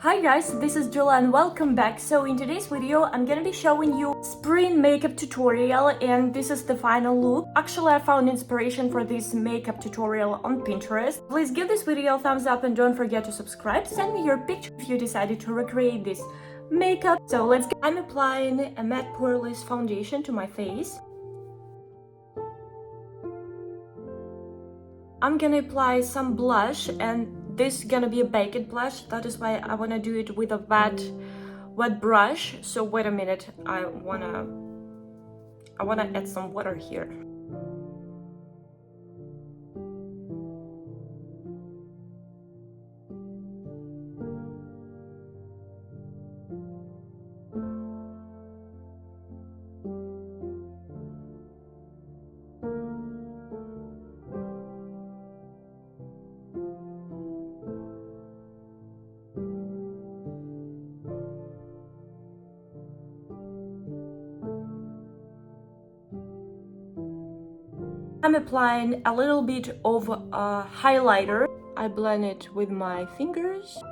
Hi guys, this is Julia and welcome back. So in today's video, I'm gonna be showing you spring makeup tutorial and this is the final look. Actually, I found inspiration for this makeup tutorial on Pinterest. Please give this video a thumbs up and don't forget to subscribe. Send me your picture if you decided to recreate this makeup. So let's go. I'm applying a matte poreless foundation to my face. I'm gonna apply some blush and this is gonna be a baked blush. That is why I wanna do it with a wet brush. So wait a minute, I wanna add some water here. I'm applying a little bit of highlighter. I blend it with my fingers.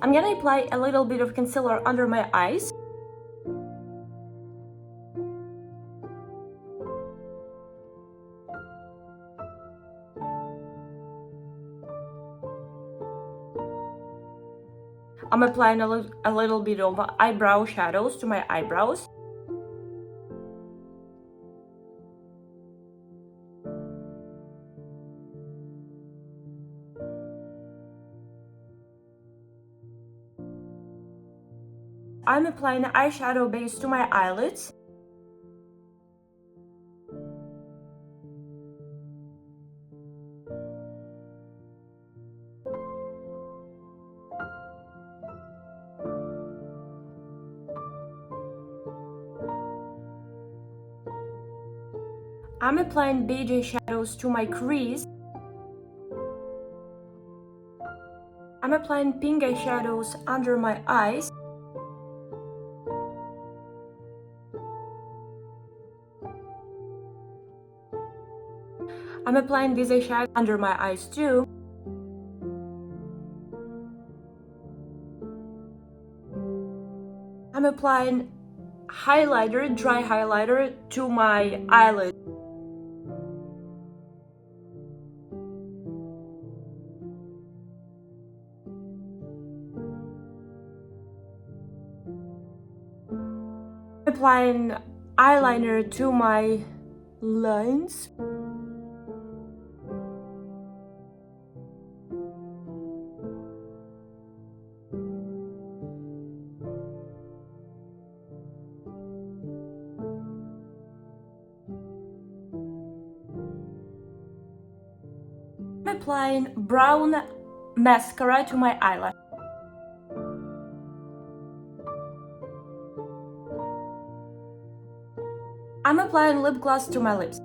I'm gonna apply a little bit of concealer under my eyes. I'm applying a little bit of eyebrow shadows to my eyebrows. I'm applying eyeshadow base to my eyelids. I'm applying beige shadows to my crease. I'm applying pink eyeshadows under my eyes. I'm applying this eyeshadow under my eyes too. I'm applying highlighter, dry highlighter to my eyelid. Applying eyeliner to my lines. I'm applying brown mascara to my eyelash. I'm applying lip gloss to my lips.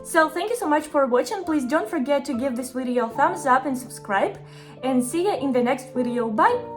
So thank you so much for watching. Please don't forget to give this video a thumbs up and subscribe. And see you in the next video. Bye!